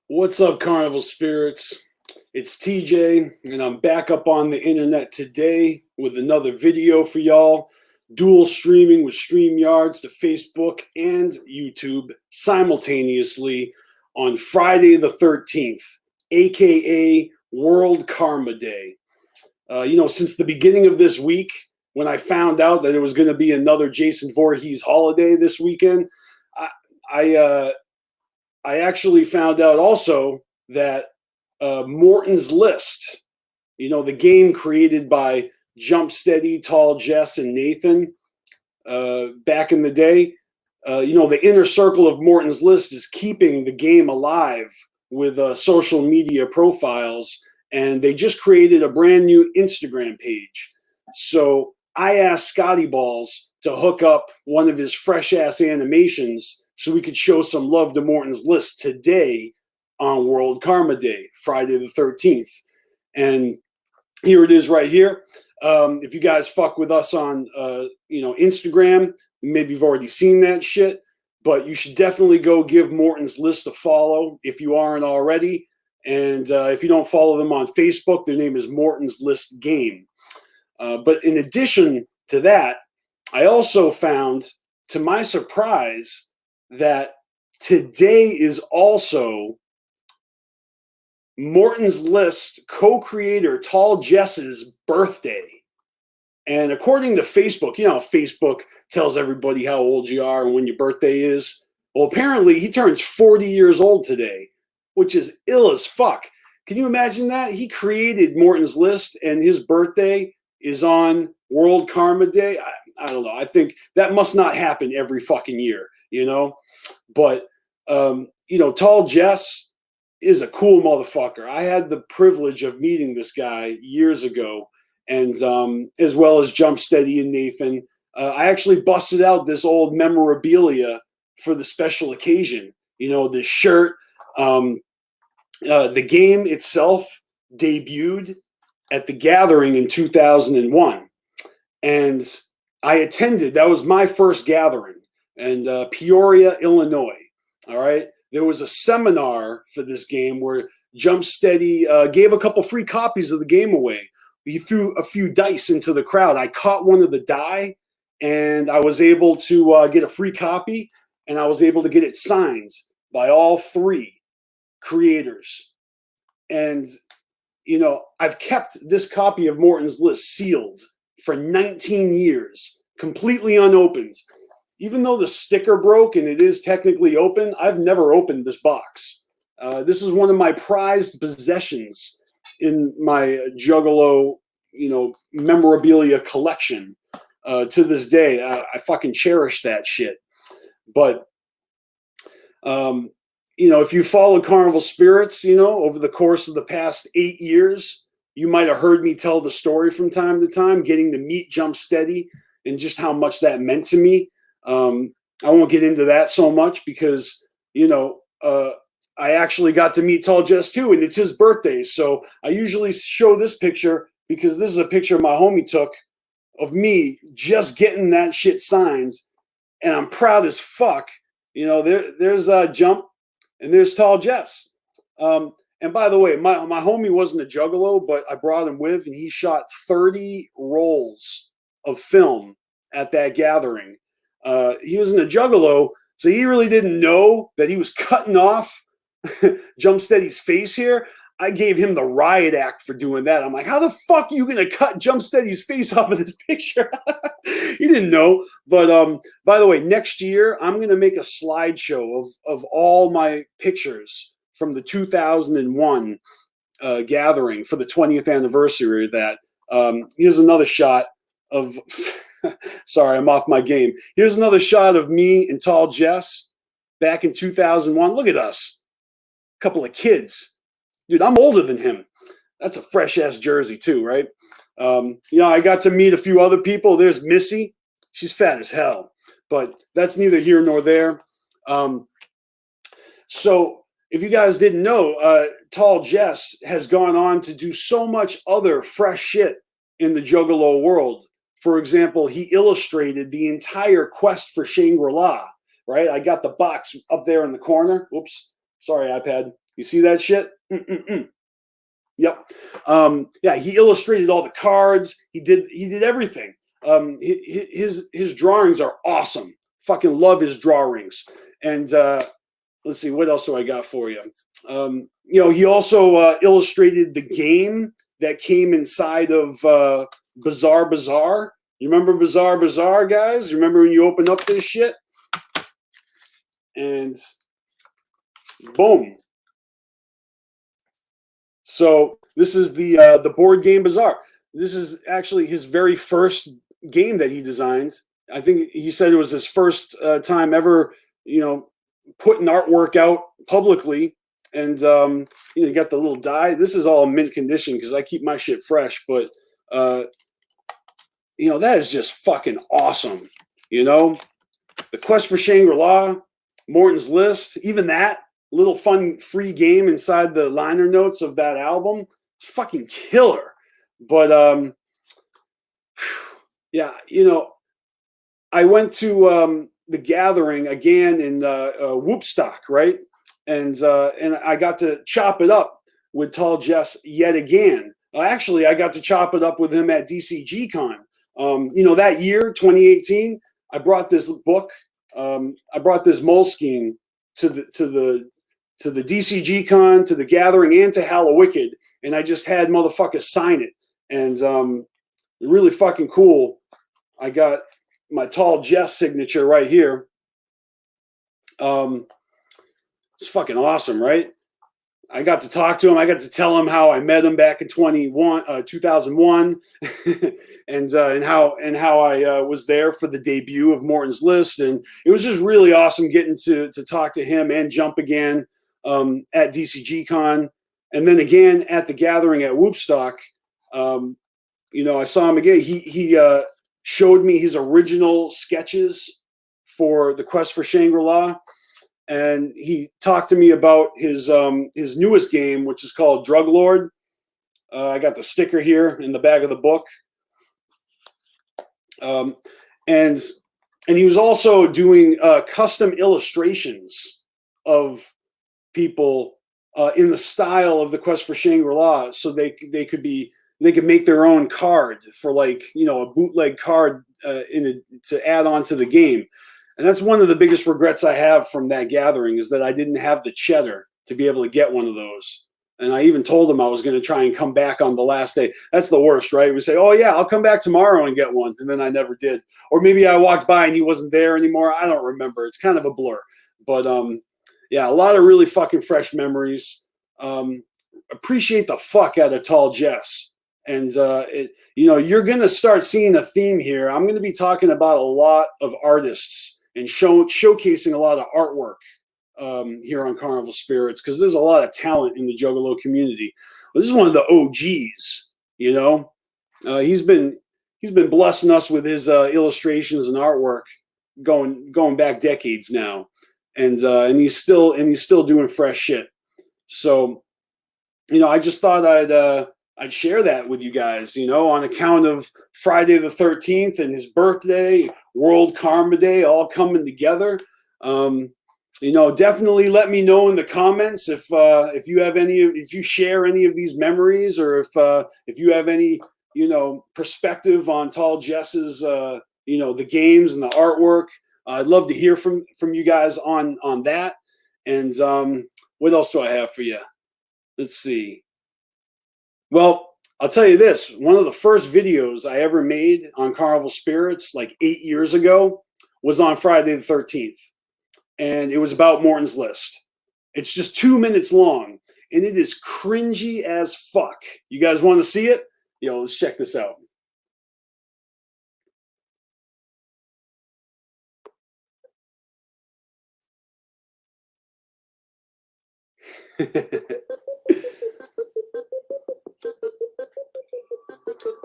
What's up, Carnival Spirits? It's TJ, and I'm back up on the internet today with another video for y'all. Dual streaming with StreamYards to Facebook and YouTube simultaneously on Friday the 13th, aka World Karma Day. Since the beginning of this week, when I found out that it was going to be another Jason Voorhees holiday this weekend, I actually found out also that Morton's List, the game created by Jump Steady, Tall Jess, and Nathan back in the day, the inner circle of Morton's List is keeping the game alive with social media profiles, and they just created a brand new Instagram page. So I asked Scotty Balls to hook up one of his fresh-ass animations so we could show some love to Morton's List today on World Karma Day, Friday the 13th. And here it is right here. If you guys fuck with us on, Instagram, maybe you've already seen that shit, but you should definitely go give Morton's List a follow if you aren't already. And if you don't follow them on Facebook, their name is Morton's List Game. But in addition to that, I also found, to my surprise, that today is also Morton's List co-creator Tall Jess's birthday. And according to Facebook, Facebook tells everybody how old you are and when your birthday is. Well, apparently he turns 40 years old today, which is ill as fuck. Can you imagine that? He created Morton's List and his birthday is on World Karma Day. I don't know. I think that must not happen every fucking year, But, Tall Jess is a cool motherfucker. I had the privilege of meeting this guy years ago, and as well as Jump Steady and Nathan. I actually busted out this old memorabilia for the special occasion. The shirt. The game itself debuted at the Gathering in 2001. And I attended. That was my first gathering. And Peoria, Illinois. All right. There was a seminar for this game where Jump Steady gave a couple free copies of the game away. He threw a few dice into the crowd. I caught one of the die, and I was able to get a free copy, and I was able to get it signed by all three creators. And, I've kept this copy of Morton's List sealed for 19 years, completely unopened. Even though the sticker broke and it is technically open, I've never opened this box. This is one of my prized possessions in my Juggalo, memorabilia collection. To this day, I fucking cherish that shit. But, if you follow Carnival Spirits, over the course of the past 8 years, you might have heard me tell the story from time to time, getting to meet Jump Steady and just how much that meant to me. I won't get into that so much because, I actually got to meet Tall Jess too, and it's his birthday. So I usually show this picture because this is a picture my homie took of me just getting that shit signed, and I'm proud as fuck. There's Jump, and there's Tall Jess. And by the way, my homie wasn't a juggalo, but I brought him with, and he shot 30 rolls of film at that gathering. He wasn't a juggalo, so he really didn't know that he was cutting off Jump Steady's face here. I gave him the riot act for doing that. I'm like, how the fuck are you going to cut Jump Steady's face off of this picture? He didn't know. But by the way, next year, I'm going to make a slideshow of all my pictures from the 2001 gathering for the 20th anniversary of that. Here's another shot of... Sorry, I'm off my game. Here's another shot of me and Tall Jess back in 2001. Look at us. A couple of kids. Dude, I'm older than him. That's a fresh-ass jersey too, right? I got to meet a few other people. There's Missy. She's fat as hell. But that's neither here nor there. So if you guys didn't know, Tall Jess has gone on to do so much other fresh shit in the Juggalo world. For example, he illustrated the entire quest for Shangri-La, right? I got the box up there in the corner. Oops, sorry, iPad. You see that shit? Yep. Yeah, he illustrated all the cards. He did everything. His drawings are awesome. Fucking love his drawings. And let's see, what else do I got for you? He also illustrated the game that came inside of Bizarre Bazaar. You remember Bizarre Bazaar, guys? You remember when you open up this shit? And boom. So this is the board game Bazaar. This is actually his very first game that he designed. I think he said it was his first time ever, putting artwork out publicly. And you got the little die. This is all mint condition because I keep my shit fresh. But that is just fucking awesome. The Quest for Shangri-La, Morton's List, even that little fun free game inside the liner notes of that album, it's fucking killer. But yeah, I went to the gathering again in Woopstock, right? And I got to chop it up with Tall Jess yet again. Actually, I got to chop it up with him at DCG Con. That year, 2018, I brought this book. I brought this Moleskine to the DCG Con, to the gathering, and to Hallowicked, and I just had motherfuckers sign it. And really fucking cool. I got my Tall Jess signature right here. It's fucking awesome, right? I got to talk to him. I got to tell him how I met him back in 2001, and how I was there for the debut of Morton's List, and it was just really awesome getting to talk to him and Jump again at DCG Con, and then again at the gathering at Woopstock. I saw him again. He showed me his original sketches for the Quest for Shangri-La. And he talked to me about his newest game, which is called Drug Lord. I got the sticker here in the back of the book. And he was also doing custom illustrations of people in the style of the Quest for Shangri-La, so they could make their own card for a bootleg card to add on to the game. And that's one of the biggest regrets I have from that gathering, is that I didn't have the cheddar to be able to get one of those. And I even told him I was going to try and come back on the last day. That's the worst, right? We say, oh yeah, I'll come back tomorrow and get one. And then I never did. Or maybe I walked by and he wasn't there anymore. I don't remember. It's kind of a blur. But yeah, a lot of really fucking fresh memories. Appreciate the fuck out of Tall Jess. And, you're going to start seeing a theme here. I'm going to be talking about a lot of artists and showcasing a lot of artwork here on Carnival Spirits, because there's a lot of talent in the Juggalo community. But this is one of the OGs, he's been blessing us with his illustrations and artwork going back decades now, and he's still doing fresh shit. So, I just thought I'd share that with you guys, on account of Friday the 13th and his birthday, World Karma Day, all coming together. Definitely let me know in the comments if you share any of these memories, or if you have any, perspective on Tall Jess's, the games and the artwork. I'd love to hear from you guys on that. And what else do I have for you? Let's see. Well, I'll tell you this. One of the first videos I ever made on Carnival Spirits, like 8 years ago, was on Friday the 13th. And it was about Morton's List. It's just 2 minutes long, and it is cringy as fuck. You guys want to see it? Let's check this out.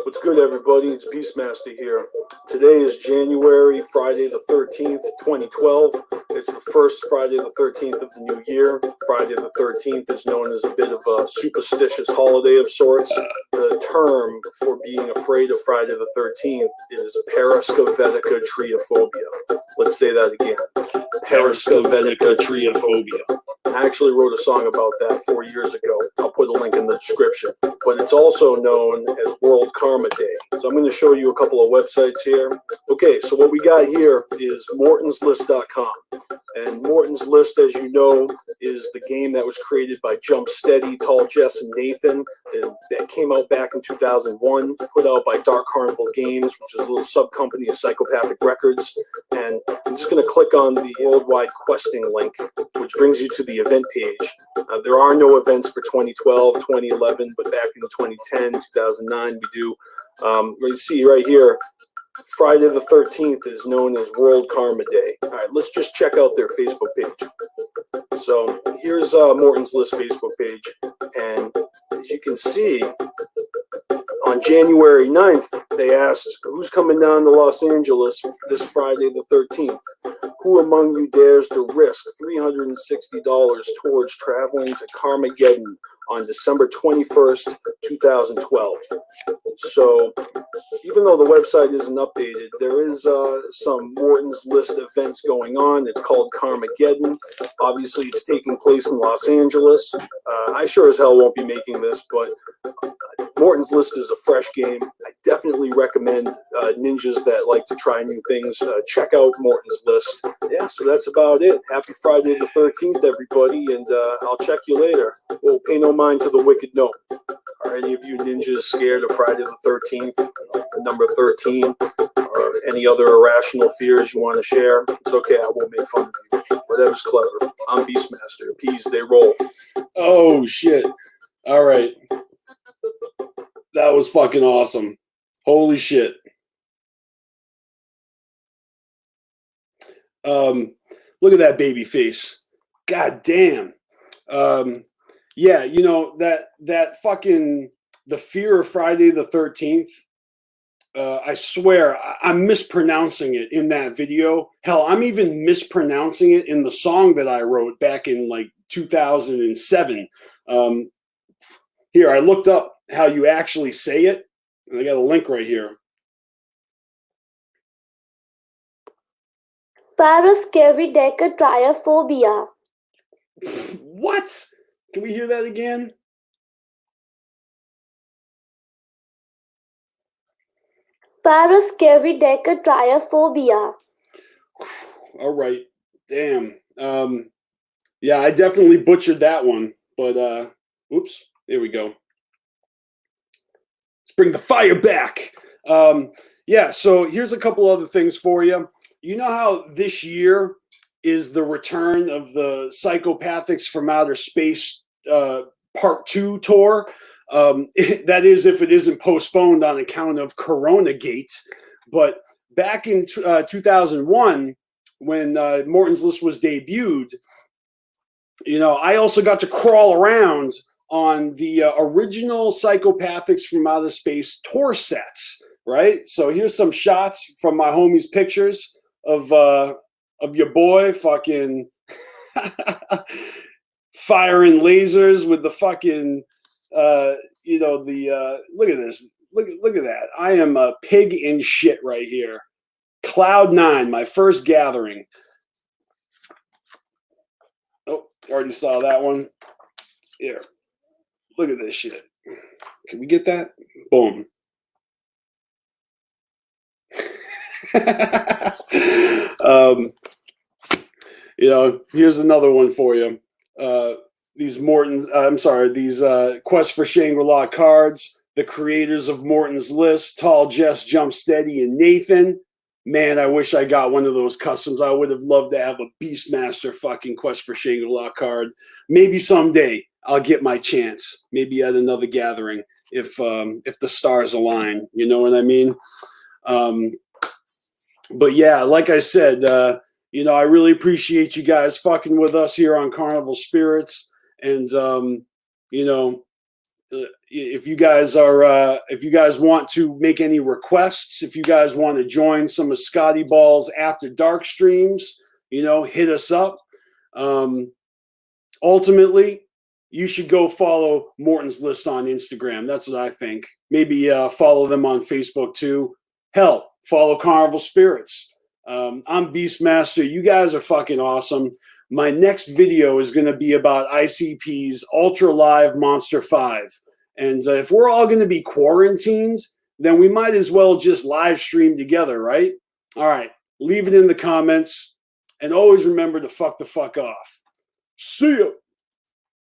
What's good, everybody? It's Beastmaster here. Today is Friday the 13th, 2012. It's the first Friday the 13th of the new year. Friday the 13th is known as a bit of a superstitious holiday of sorts. The term for being afraid of Friday the 13th is parascovetica triophobia. Let's say that again. Parascovetica triophobia. I actually wrote a song about that 4 years ago. I'll put a link in the description. But it's also known as World Karma Day. So I'm going to show you a couple of websites here. Okay, so what we got here is mortonslist.com. And Morton's List, as you know, is the game that was created by Jump Steady, Tall Jess, and Nathan. And that came out back in 2001, put out by Dark Carnival Games, which is a little sub-company of Psychopathic Records. And I'm just going to click on the worldwide questing link, which brings you to the event page. There are no events for 2012, 2011, but back in 2010, 2009, we do. You see right here, Friday the 13th is known as World Karma Day. All right, let's just check out their Facebook page. So here's Morton's List Facebook page. And as you can see, on January 9th, they asked, who's coming down to Los Angeles this Friday the 13th? Who among you dares to risk $360 towards traveling to Carmageddon on December 21st, 2012? So even though the website isn't updated, there is some Morton's List events going on. It's called Carmageddon. Obviously, it's taking place in Los Angeles. I sure as hell won't be making this, but Morton's List is a fresh game. I definitely recommend ninjas that like to try new things, check out Morton's List. Yeah, so that's about it. Happy Friday the 13th, everybody, and I'll check you later. Well, pay no mind to the wicked gnome. Are any of you ninjas scared of Friday the 13th, the number 13, or any other irrational fears you want to share? It's okay, I won't make fun of you. Whatever's clever. I'm Beastmaster. Peas, they roll. Oh, shit. All right. That was fucking awesome. Holy shit. Look at that baby face. God damn. Yeah, you know, that fucking, the fear of Friday the 13th, I swear, I'm mispronouncing it in that video. Hell, I'm even mispronouncing it in the song that I wrote back in like 2007. Here, I looked up how you actually say it, and I got a link right here. Paraskevidecatryphobia. What? Can we hear that again? Paraskevidecatryphobia. All right. Damn. Yeah, I definitely butchered that one, but oops, there we go. Let's bring the fire back. Yeah, so here's a couple other things for you. You know how this year is the return of the Psychopathics from Outer Space Part 2 tour? That is, if it isn't postponed on account of Corona Gate. But back in 2001, when Morton's List was debuted, you know, I also got to crawl around on the original Psychopathics from Outer Space tour sets, right? So here's some shots from my homie's pictures of your boy fucking firing lasers with the fucking, you know, the, look at this. Look at that. I am a pig in shit right here. Cloud 9, my first gathering. Oh, already saw that one. Here. Look at this shit. Can we get that? Boom. You know, here's another one for you. These Morton's, these Quest for Shangri-La cards, the creators of Morton's List, Tall Jess, Jump Steady, and Nathan. Man, I wish I got one of those customs. I would have loved to have a Beastmaster fucking Quest for Shangri-La card. Maybe someday I'll get my chance. Maybe at another gathering if the stars align. You know what I mean? But yeah, like I said, you know, I really appreciate you guys fucking with us here on Carnival Spirits. And, you know, if you guys are, if you guys want to make any requests, if you guys want to join some of Scotty Ball's After Dark streams, you know, hit us up. Ultimately, you should go follow Morton's List on Instagram. That's what I think. Maybe follow them on Facebook too. Hell, follow Carnival Spirits. I'm Beastmaster. You guys are fucking awesome. My next video is going to be about ICP's Ultra Live Monster 5. And if we're all going to be quarantined, then we might as well just live stream together, right? All right, leave it in the comments. And always remember to fuck the fuck off. See ya.